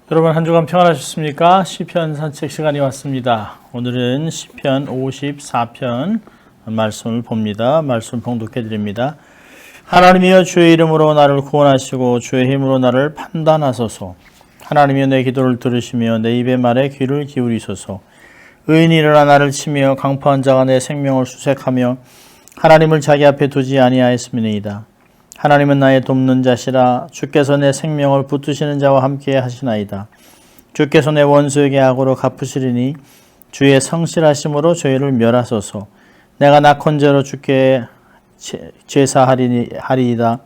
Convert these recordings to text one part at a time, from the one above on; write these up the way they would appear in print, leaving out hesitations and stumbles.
여러분 한 주간 평안하셨습니까? 시편 산책 시간이 왔습니다. 오늘은 시편 54편 말씀을 봅니다. 말씀 봉독해 드립니다. 하나님이여 주의 이름으로 나를 구원하시고 주의 힘으로 나를 판단하소서. 하나님이여 내 기도를 들으시며 내 입의 말에 귀를 기울이소서. 의인이 일어나 나를 치며 강포한 자가 내 생명을 수색하며 하나님을 자기 앞에 두지 아니하였음이니이다. 하나님은 나의 돕는 자시라. 주께서 내 생명을 붙드시는 자와 함께 하시나이다. 주께서 내 원수에게 악으로 갚으시리니 주의 성실하심으로 죄를 멸하소서. 내가 낙헌죄로 주께 제사하리이다.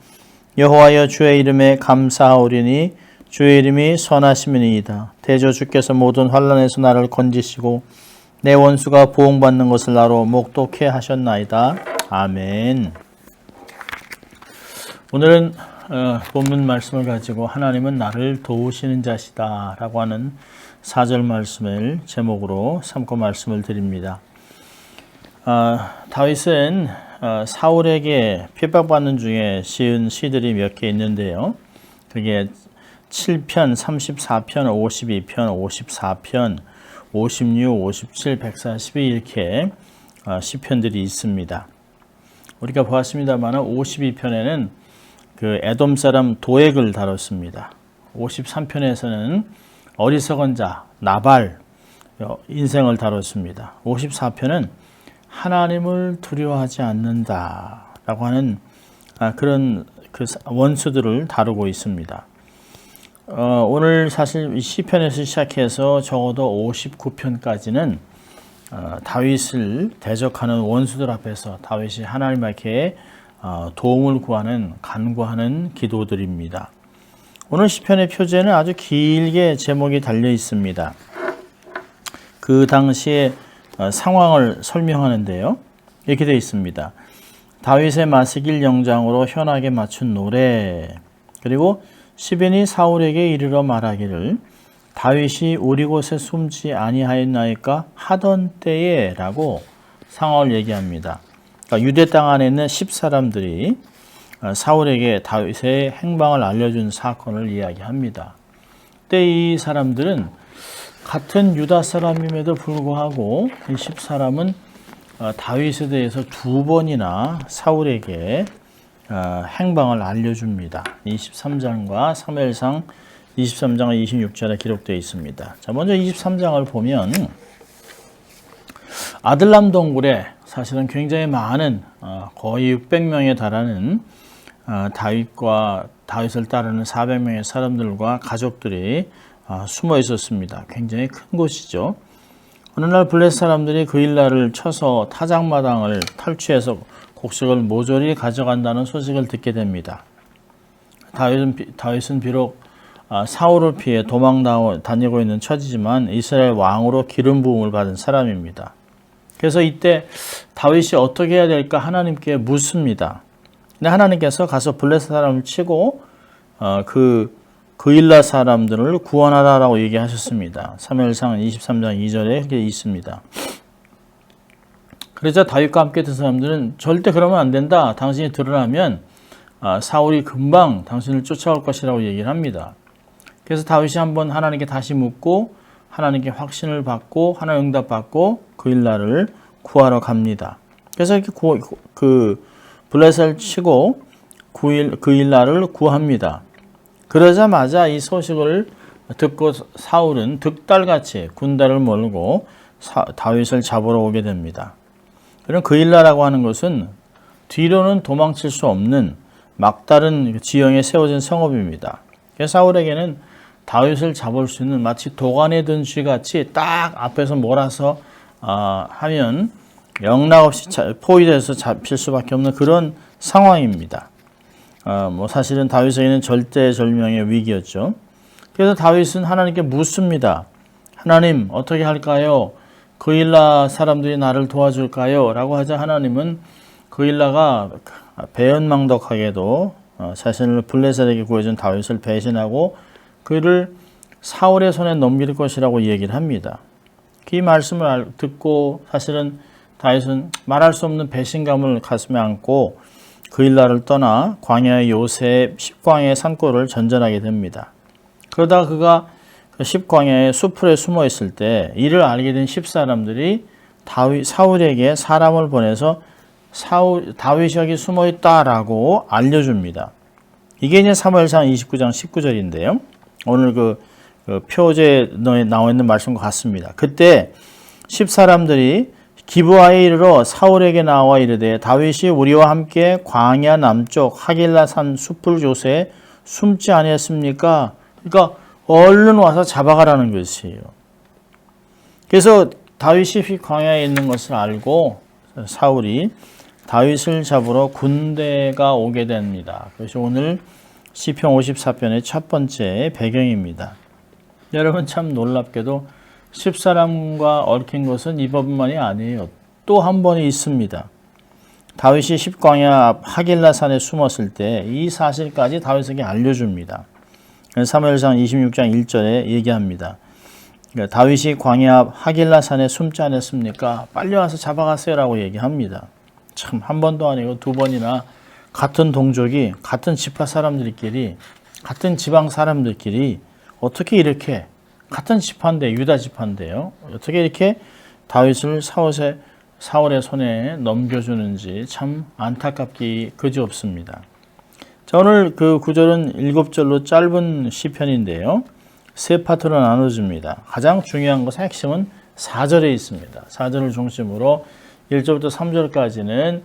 여호와여 주의 이름에 감사하오리니 주의 이름이 선하심이니이다. 대저 주께서 모든 환난에서 나를 건지시고 내 원수가 보응받는 것을 나로 목독해 하셨나이다. 아멘. 오늘은 본문 말씀을 가지고 하나님은 나를 도우시는 자시다 라고 하는 4절 말씀을 제목으로 삼고 말씀을 드립니다. 다윗은 사울에게 핍박받는 중에 지은 시들이 몇 개 있는데요. 그게 7편, 34편, 52편, 54편, 56, 57, 142 이렇게 시편들이 있습니다. 우리가 보았습니다만 52편에는 그 에돔 사람 도액을 다뤘습니다. 53편에서는 어리석은 자 나발 인생을 다뤘습니다. 54편은 하나님을 두려워하지 않는다라고 하는 그런 그 원수들을 다루고 있습니다. 오늘 사실 이 시편에서 시작해서 적어도 59편까지는 다윗을 대적하는 원수들 앞에서 다윗이 하나님께 도움을 구하는 간구하는 기도들입니다. 오늘 시편의 표제는 아주 길게 제목이 달려 있습니다. 그 당시의 상황을 설명하는데요. 이렇게 되어 있습니다. 다윗의 마시길 영장으로 현악에 맞춘 노래. 그리고 시ben이 사울에게 이르러 말하기를 다윗이 우리 곳에 숨지 아니하였나이까 하던 때에 라고 상황을 얘기합니다. 그러니까 유대 땅 안에 있는 10사람들이 사울에게 다윗의 행방을 알려준 사건을 이야기합니다. 그때 이 사람들은 같은 유다 사람임에도 불구하고 이 10사람은 다윗에 대해서 2번이나 사울에게 행방을 알려줍니다. 23장과 사무엘상 23장과 26절에 기록되어 있습니다. 자, 먼저 23장을 보면 아들람 동굴에 사실은 굉장히 많은 거의 600명에 달하는 다윗을 따르는 400명의 사람들과 가족들이 숨어 있었습니다. 굉장히 큰 곳이죠. 어느 날 블레셋 사람들이 그 일날을 쳐서 타작마당을 탈취해서 곡식을 모조리 가져간다는 소식을 듣게 됩니다. 다윗은 비록 사울을 피해 도망 다니고 있는 처지지만 이스라엘 왕으로 기름 부음을 받은 사람입니다. 그래서 이때 다윗이 어떻게 해야 될까 하나님께 묻습니다. 근데 하나님께서 가서 블레셋 사람을 치고 그 일라 사람들을 구원하라라고 얘기하셨습니다. 사무엘상 23장 2절에 이렇게 있습니다. 그러자 다윗과 함께 있던 사람들은 절대 그러면 안 된다. 당신이 드러나면 사울이 금방 당신을 쫓아올 것이라고 얘기를 합니다. 그래서 다윗이 한번 하나님께 다시 묻고 하나님께 확신을 받고 하나님 응답받고 그 일날을 구하러 갑니다. 그래서 이렇게 그 블레셋을 치고 그 일날을 구합니다. 그러자마자 이 소식을 듣고 사울은 득달같이 군대를 몰고 다윗을 잡으러 오게 됩니다. 그럼 그 일날이라고 하는 것은 뒤로는 도망칠 수 없는 막다른 지형에 세워진 성읍입니다. 그래서 사울에게는 다윗을 잡을 수 있는 마치 도관에 든 쥐같이 딱 앞에서 몰아서 하면 영락없이 포위돼서 잡힐 수밖에 없는 그런 상황입니다. 사실은 다윗에게는 절대절명의 위기였죠. 그래서 다윗은 하나님께 묻습니다. 하나님 어떻게 할까요? 그 일라 사람들이 나를 도와줄까요? 라고 하자 하나님은 그 일라가 배은망덕하게도 자신을 블레셋에게 구해준 다윗을 배신하고 그를 사울의 손에 넘길 것이라고 얘기를 합니다. 이 말씀을 듣고 사실은 다윗은 말할 수 없는 배신감을 가슴에 안고 그 일날을 떠나 광야의 요셉 10광의 산골을 전전하게 됩니다. 그러다가 그가 십광야의 수풀에 숨어 있을 때 이를 알게 된 10사람들이 사울에게 사람을 보내서 다윗이 여기 숨어 있다라고 알려줍니다. 이게 이제 사무엘상 29장 19절인데요. 오늘 그 표제에 나와 있는 말씀과 같습니다. 그때 10사람들이 기브아에 이르러 사울에게 나와 이르되 다윗이 우리와 함께 광야 남쪽 하길라산 숲을 조새에 숨지 아니했습니까? 그러니까 얼른 와서 잡아가라는 것이에요. 그래서 다윗이 광야에 있는 것을 알고 사울이 다윗을 잡으러 군대가 오게 됩니다. 그래서 오늘 시편 54편의 첫 번째 배경입니다. 여러분 참 놀랍게도 10사람과 얽힌 것은 이번만이 아니에요. 또 한 번이 있습니다. 다윗이 십광야 앞 하길라산에 숨었을 때 이 사실까지 다윗에게 알려줍니다. 사무엘상 26장 1절에 얘기합니다. 그러니까 다윗이 광야 앞 하길라산에 숨지 않았습니까? 빨리 와서 잡아가세요 라고 얘기합니다. 참 한 번도 아니고 두 번이나 같은 동족이 같은 지파 사람들끼리 같은 지방 사람들끼리 어떻게 이렇게 같은 지파인데 유다 지파인데요. 어떻게 이렇게 다윗을 사울의 손에 넘겨주는지 참 안타깝기 그지없습니다. 자, 오늘 그 구절은 7절로 짧은 시편인데요. 세 파트로 나눠집니다. 가장 중요한 것은 핵심은 4절에 있습니다. 4절을 중심으로 1절부터 3절까지는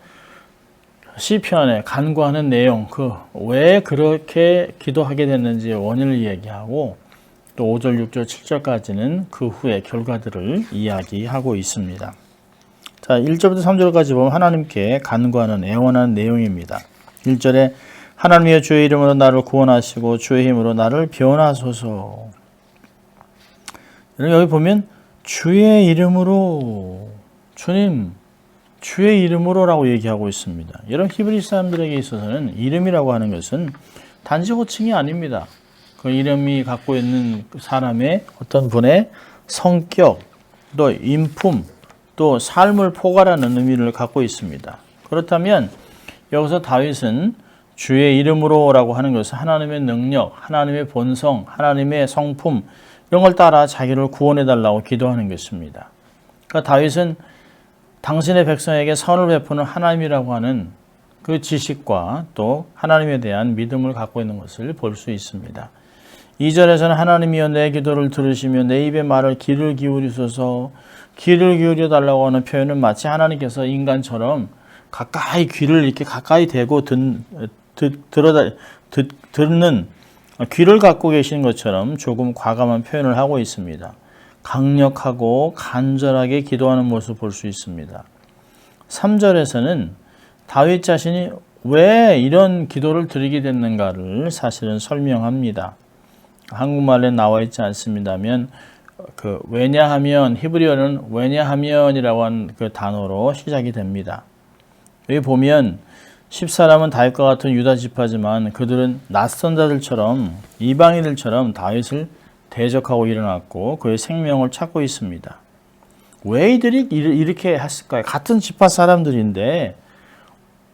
시편에 간구하는 내용, 왜 그렇게 기도하게 됐는지 원인을 이야기하고 또 5절, 6절, 7절까지는 그 후의 결과들을 이야기하고 있습니다. 자, 1절부터 3절까지 보면 하나님께 간구하는 애원하는 내용입니다. 1절에 하나님이여 주의 이름으로 나를 구원하시고 주의 힘으로 나를 변화소서. 여기 보면 주의 이름으로, 주님 주의 이름으로라고 얘기하고 있습니다. 여러분 히브리 사람들에게 있어서는 이름이라고 하는 것은 단지 호칭이 아닙니다. 그 이름이 갖고 있는 사람의 어떤 분의 성격, 또 인품, 또 삶을 포괄하는 의미를 갖고 있습니다. 그렇다면 여기서 다윗은 주의 이름으로라고 하는 것은 하나님의 능력, 하나님의 본성, 하나님의 성품 이런 걸 따라 자기를 구원해달라고 기도하는 것입니다. 그러니까 다윗은 당신의 백성에게 선을 베푸는 하나님이라고 하는 그 지식과 또 하나님에 대한 믿음을 갖고 있는 것을 볼 수 있습니다. 2절에서는 하나님이여 내 기도를 들으시며 내 입의 말을 귀를 기울이소서. 귀를 기울여 달라고 하는 표현은 마치 하나님께서 인간처럼 가까이 귀를 이렇게 가까이 대고 듣는 귀를 갖고 계신 것처럼 조금 과감한 표현을 하고 있습니다. 강력하고 간절하게 기도하는 모습을 볼 수 있습니다. 3절에서는 다윗 자신이 왜 이런 기도를 드리게 됐는가를 사실은 설명합니다. 한국말에 나와 있지 않습니다면 왜냐하면 히브리어는 왜냐하면이라고 하는 그 단어로 시작이 됩니다. 여기 보면 10사람은 다윗과 같은 유다 지파지만 그들은 낯선 자들처럼 이방인들처럼 다윗을 대적하고 일어났고 그의 생명을 찾고 있습니다. 왜 이들이 이렇게 했을까요? 같은 지파 사람들인데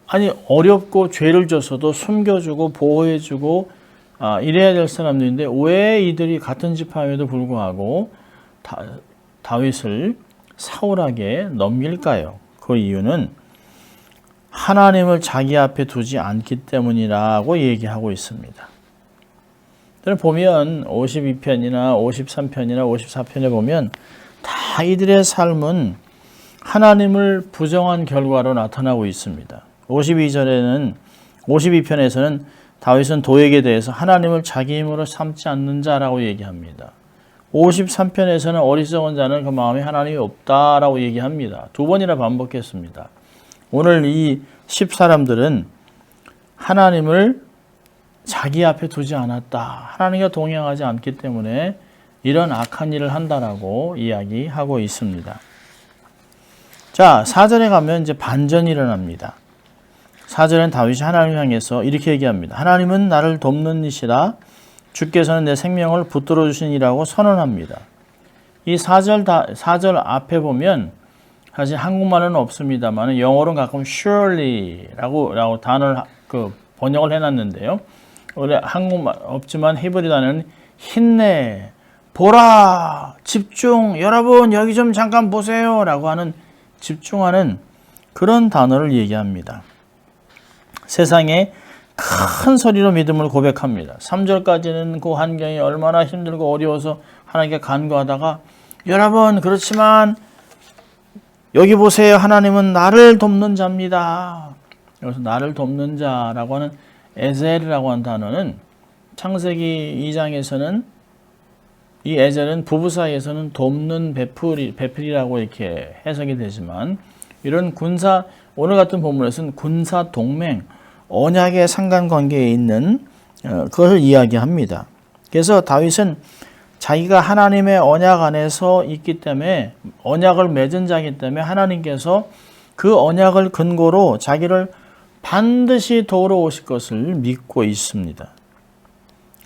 아니 어렵고 죄를 져서도 숨겨주고 보호해주고 이래야 될 사람들인데 왜 이들이 같은 지파임에도 불구하고 다윗을 사울에게 넘길까요? 그 이유는 하나님을 자기 앞에 두지 않기 때문이라고 얘기하고 있습니다. 보면 52편이나 53편이나 54편에 보면 다 이들의 삶은 하나님을 부정한 결과로 나타나고 있습니다. 52편에서는 다윗은 도액에 대해서 하나님을 자기 힘으로 삼지 않는 자라고 얘기합니다. 53편에서는 어리석은 자는 그 마음에 하나님이 없다라고 얘기합니다. 두 번이나 반복했습니다. 오늘 이 10사람들은 하나님을 자기 앞에 두지 않았다. 하나님과 동행하지 않기 때문에 이런 악한 일을 한다라고 이야기하고 있습니다. 자, 4절에 가면 이제 반전이 일어납니다. 4절엔 다윗이 하나님을 향해서 이렇게 얘기합니다. 하나님은 나를 돕는 이시라 주께서는 내 생명을 붙들어 주시니라고 선언합니다. 이 4절 앞에 보면 사실 한국말은 없습니다만 영어로는 가끔 surely라고 단어를 번역을 해놨는데요. 원래 한국말 없지만 히브리 단어는 힘내, 보라, 집중, 여러분 여기 좀 잠깐 보세요 라고 하는 집중하는 그런 단어를 얘기합니다. 세상에 큰 소리로 믿음을 고백합니다. 3절까지는 그 환경이 얼마나 힘들고 어려워서 하나님께 간구하다가 여러분 그렇지만 여기 보세요. 하나님은 나를 돕는 자입니다. 여기서 나를 돕는 자라고 하는 에젤이라고 하는 단어는 창세기 2장에서는 이 에젤은 부부 사이에서는 돕는 배필이라고 이렇게 해석이 되지만 이런 군사, 오늘 같은 본문에서는 군사 동맹, 언약의 상관관계에 있는 그것을 이야기합니다. 그래서 다윗은 자기가 하나님의 언약 안에서 있기 때문에 언약을 맺은 자이기 때문에 하나님께서 그 언약을 근거로 자기를 반드시 도우러 오실 것을 믿고 있습니다.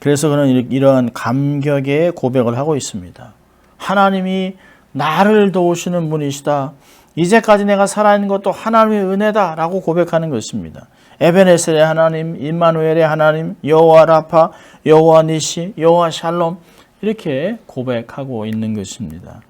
그래서 그는 이러한 감격의 고백을 하고 있습니다. 하나님이 나를 도우시는 분이시다. 이제까지 내가 살아있는 것도 하나님의 은혜다라고 고백하는 것입니다. 에베네셀의 하나님, 임마누엘의 하나님, 여호와 라파, 여호와 니시, 여호와 샬롬 이렇게 고백하고 있는 것입니다.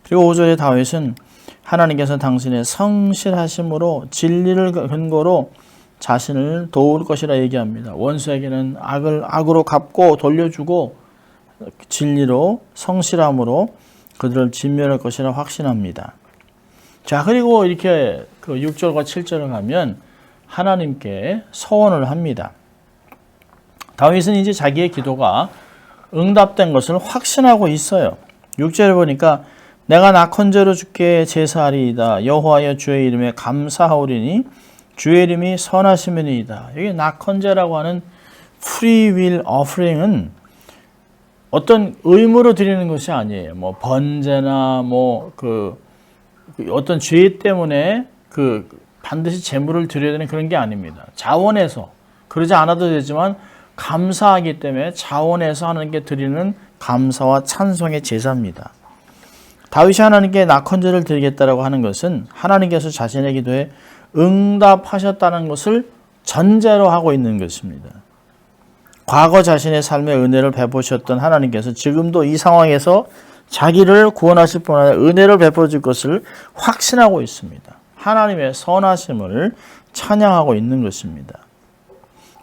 그리고 5절에 다윗은 하나님께서 당신의 성실하심으로 진리를 근거로 자신을 도울 것이라 얘기합니다. 원수에게는 악을 악으로 갚고 돌려주고 진리로 성실함으로 그들을 진멸할 것이라 확신합니다. 자, 그리고 이렇게 그 6절과 7절을 가면 하나님께 서원을 합니다. 다윗은 이제 자기의 기도가 응답된 것을 확신하고 있어요. 6절에 보니까 내가 낙헌제로 주께 제사하리이다. 여호와여 주의 이름에 감사하오리니 주의 이름이 선하심이니이다. 여기 낙헌제라고 하는 프리윌 어프링은 어떤 의무로 드리는 것이 아니에요. 뭐 번제나 어떤 죄 때문에 반드시 제물을 드려야 되는 그런 게 아닙니다. 자원해서 그러지 않아도 되지만 감사하기 때문에 자원해서 하나님께 드리는 감사와 찬송의 제사입니다. 다윗이 하나님께 낙헌제를 드리겠다라고 하는 것은 하나님께서 자신의 기도에 응답하셨다는 것을 전제로 하고 있는 것입니다. 과거 자신의 삶의 은혜를 베푸셨던 하나님께서 지금도 이 상황에서 자기를 구원하실 뿐 아니라 은혜를 베풀어 줄 것을 확신하고 있습니다. 하나님의 선하심을 찬양하고 있는 것입니다.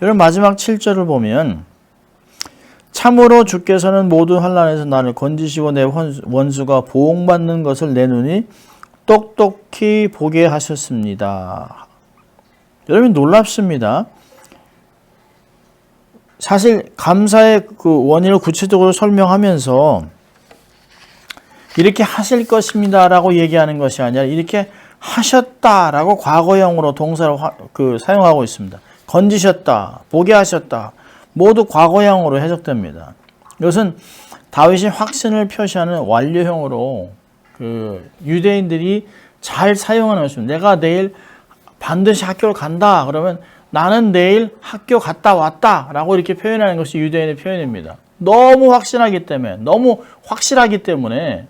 여러분 마지막 7절을 보면 참으로 주께서는 모든 환난에서 나를 건지시고 내 원수가 보응받는 것을 내 눈이 똑똑히 보게 하셨습니다. 여러분 놀랍습니다. 사실 감사의 그 원인을 구체적으로 설명하면서 이렇게 하실 것입니다라고 얘기하는 것이 아니라 이렇게 하셨다라고 과거형으로 동사를 사용하고 있습니다. 건지셨다, 보게 하셨다, 모두 과거형으로 해석됩니다. 이것은 다윗이 확신을 표시하는 완료형으로 유대인들이 잘 사용하는 것입니다. 내가 내일 반드시 학교를 간다 그러면 나는 내일 학교 갔다 왔다 라고 이렇게 표현하는 것이 유대인의 표현입니다. 너무 확신하기 때문에, 너무 확실하기 때문에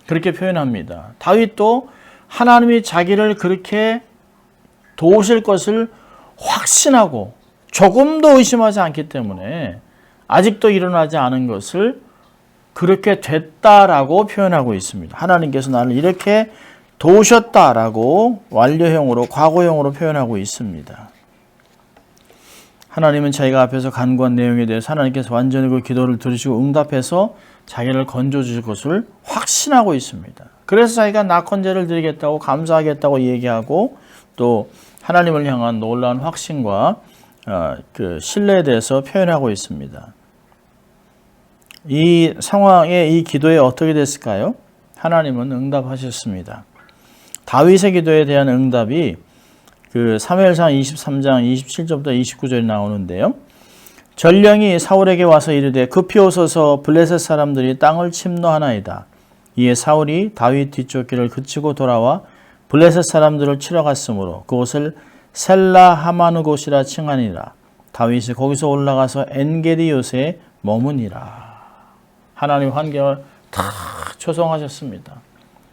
그렇게 표현합니다. 다윗도 하나님이 자기를 그렇게 도우실 것을 확신하고 조금도 의심하지 않기 때문에 아직도 일어나지 않은 것을 그렇게 됐다라고 표현하고 있습니다. 하나님께서 나를 이렇게 도우셨다라고 완료형으로, 과거형으로 표현하고 있습니다. 하나님은 자기가 앞에서 간구한 내용에 대해서 하나님께서 완전히 그 기도를 들으시고 응답해서 자기를 건져주실 것을 확신하고 있습니다. 그래서 자기가 낙헌제를 드리겠다고 감사하겠다고 얘기하고 또 하나님을 향한 놀라운 확신과 신뢰에 대해서 표현하고 있습니다. 이 상황에 이 기도에 어떻게 됐을까요? 하나님은 응답하셨습니다. 다윗의 기도에 대한 응답이 사무엘상 23장 27절부터 29절이 나오는데요. 전령이 사울에게 와서 이르되 급히 오소서 블레셋 사람들이 땅을 침노하나이다. 이에 사울이 다윗 뒤쪽 길을 그치고 돌아와 블레셋 사람들을 치러 갔으므로 그곳을 셀라 하마누곳이라 칭하니라. 다윗이 거기서 올라가서 엔게디 요새에 머무니라. 하나님 환경을 다 조성하셨습니다.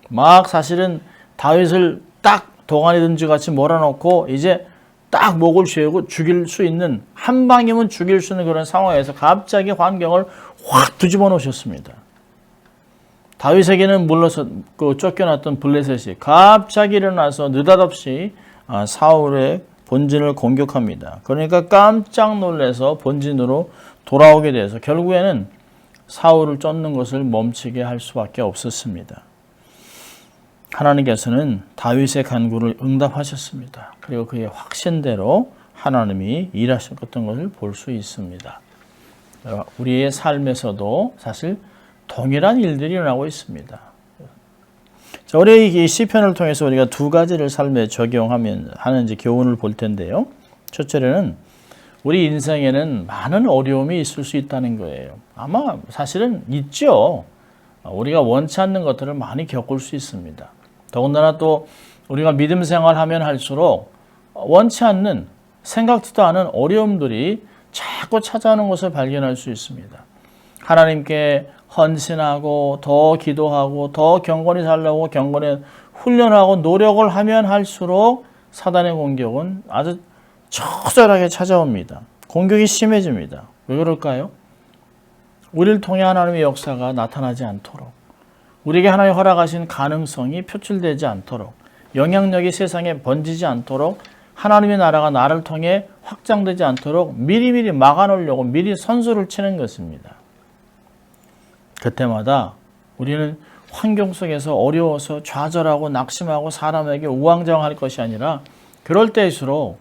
막 사실은 다윗을 딱 동아리 든지 같이 몰아놓고 이제 딱 목을 죄고 죽일 수 있는, 한 방이면 죽일 수 있는 그런 상황에서 갑자기 환경을 확 뒤집어 놓으셨습니다. 다윗에게는 물러서 쫓겨났던 블레셋이 갑자기 일어나서 느닷없이 사울의 본진을 공격합니다. 그러니까 깜짝 놀라서 본진으로 돌아오게 돼서 결국에는 사울을 쫓는 것을 멈추게 할 수밖에 없었습니다. 하나님께서는 다윗의 간구를 응답하셨습니다. 그리고 그의 확신대로 하나님이 일하셨던 것을 볼 수 있습니다. 우리의 삶에서도 사실 동일한 일들이 일어나고 있습니다. 자, 우리 이 시편을 통해서 우리가 두 가지를 삶에 적용하면 하는 교훈을 볼 텐데요. 첫째는 우리 인생에는 많은 어려움이 있을 수 있다는 거예요. 아마 사실은 있죠. 우리가 원치 않는 것들을 많이 겪을 수 있습니다. 더군다나 또 우리가 믿음 생활하면 할수록 원치 않는, 생각지도 않은 어려움들이 자꾸 찾아오는 것을 발견할 수 있습니다. 하나님께 헌신하고 더 기도하고 더 경건히 살려고 경건히 훈련하고 노력을 하면 할수록 사단의 공격은 아주 처절하게 찾아옵니다. 공격이 심해집니다. 왜 그럴까요? 우리를 통해 하나님의 역사가 나타나지 않도록, 우리에게 하나님이 허락하신 가능성이 표출되지 않도록, 영향력이 세상에 번지지 않도록, 하나님의 나라가 나를 통해 확장되지 않도록 미리미리 막아놓으려고 미리 선수를 치는 것입니다. 그때마다 우리는 환경 속에서 어려워서 좌절하고 낙심하고 사람에게 우왕좌왕할 것이 아니라, 그럴 때일수록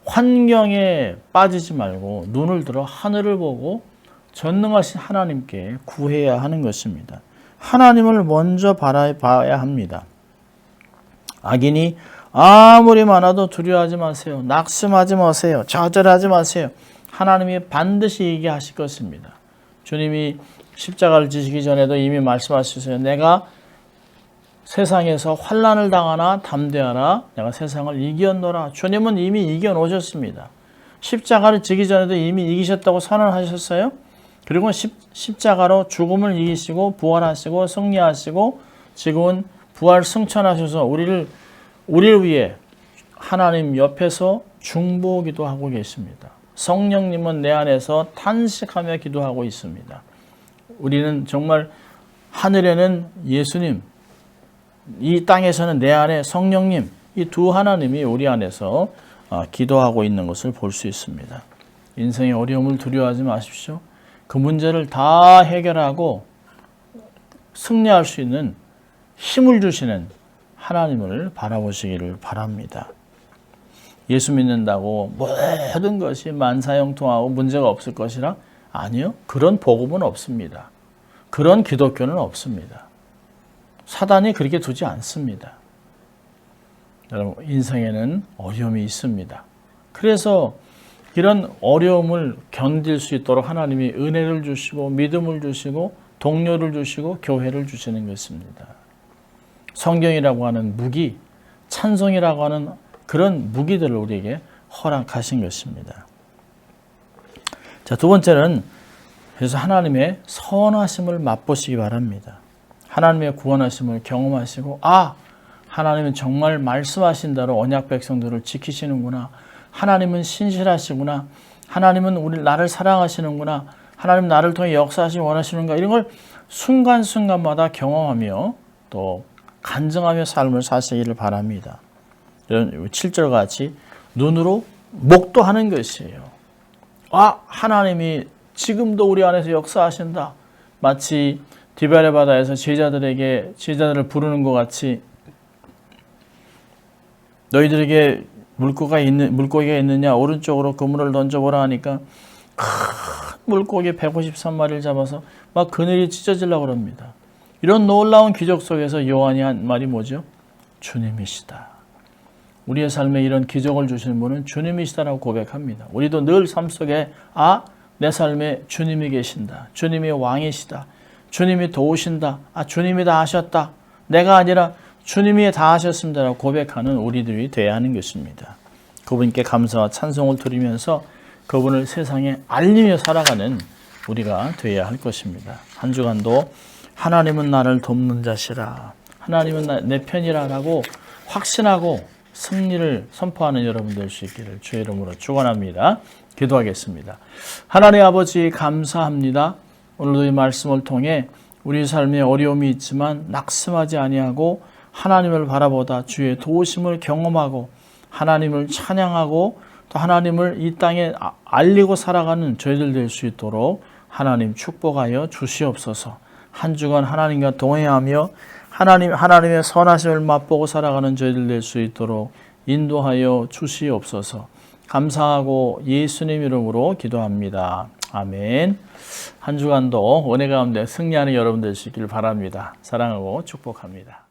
환경에 빠지지 말고 눈을 들어 하늘을 보고 전능하신 하나님께 구해야 하는 것입니다. 하나님을 먼저 바라봐야 합니다. 악인이 아무리 많아도 두려워하지 마세요. 낙심하지 마세요. 좌절하지 마세요. 하나님이 반드시 이기게 하실 것입니다. 주님이 십자가를 지시기 전에도 이미 말씀하셨어요. 내가 세상에서 환난을 당하나 담대하라. 내가 세상을 이겼노라. 주님은 이미 이겨놓으셨습니다. 십자가를 지기 전에도 이미 이기셨다고 선언하셨어요. 그리고 십자가로 죽음을 이기시고 부활하시고 승리하시고 지금은 부활 승천하셔서 우리를 위해 하나님 옆에서 중보기도 하고 계십니다. 성령님은 내 안에서 탄식하며 기도하고 있습니다. 우리는 정말 하늘에는 예수님, 이 땅에서는 내 안에 성령님, 이 두 하나님이 우리 안에서 기도하고 있는 것을 볼 수 있습니다. 인생의 어려움을 두려워하지 마십시오. 그 문제를 다 해결하고 승리할 수 있는 힘을 주시는 하나님을 바라보시기를 바랍니다. 예수 믿는다고 모든 것이 만사형통하고 문제가 없을 것이라? 아니요. 그런 복음은 없습니다. 그런 기독교는 없습니다. 사단이 그렇게 두지 않습니다. 여러분, 인생에는 어려움이 있습니다. 그래서 이런 어려움을 견딜 수 있도록 하나님이 은혜를 주시고 믿음을 주시고 동료를 주시고 교회를 주시는 것입니다. 성경이라고 하는 무기, 찬송이라고 하는 그런 무기들을 우리에게 허락하신 것입니다. 자, 두 번째는 그래서 하나님의 선하심을 맛보시기 바랍니다. 하나님의 구원하심을 경험하시고, 하나님은 정말 말씀하신 대로 언약 백성들을 지키시는구나. 하나님은 신실하시구나. 하나님은 나를 사랑하시는구나. 하나님 나를 통해 역사하시기 원하시는가. 이런 걸 순간순간마다 경험하며 또 간증하며 삶을 사시기를 바랍니다. 7절 같이 눈으로 목도하는 것이에요. 하나님이 지금도 우리 안에서 역사하신다. 마치 디베레 바다에서 제자들을 부르는 것 같이 너희들에게 물고기가 있느냐 오른쪽으로 그물을 던져보라 하니까 큰 물고기 153마리를 잡아서 막 그늘이 찢어지려고 합니다. 이런 놀라운 기적 속에서 요한이 한 말이 뭐죠? 주님이시다. 우리의 삶에 이런 기적을 주시는 분은 주님이시다라고 고백합니다. 우리도 늘 삶 속에 내 삶에 주님이 계신다. 주님이 왕이시다. 주님이 도우신다. 주님이 다 하셨다. 내가 아니라 주님이 다 하셨습니다라고 고백하는 우리들이 되어야 하는 것입니다. 그분께 감사와 찬송을 드리면서 그분을 세상에 알리며 살아가는 우리가 되어야 할 것입니다. 한 주간도 하나님은 나를 돕는 자시라. 하나님은 내 편이라라고 확신하고 승리를 선포하는 여러분 될 수 있기를 주의 이름으로 축원합니다. 기도하겠습니다. 하나님 아버지 감사합니다. 오늘도 이 말씀을 통해 우리 삶에 어려움이 있지만 낙심하지 아니하고 하나님을 바라보다 주의 도우심을 경험하고 하나님을 찬양하고 또 하나님을 이 땅에 알리고 살아가는 저희들 될 수 있도록 하나님 축복하여 주시옵소서. 한 주간 하나님과 동행하며 하나님의 선하심을 맛보고 살아가는 저희들 될 수 있도록 인도하여 주시옵소서. 감사하고 예수님 이름으로 기도합니다. 아멘. 한 주간도 은혜 가운데 승리하는 여러분 되시길 바랍니다. 사랑하고 축복합니다.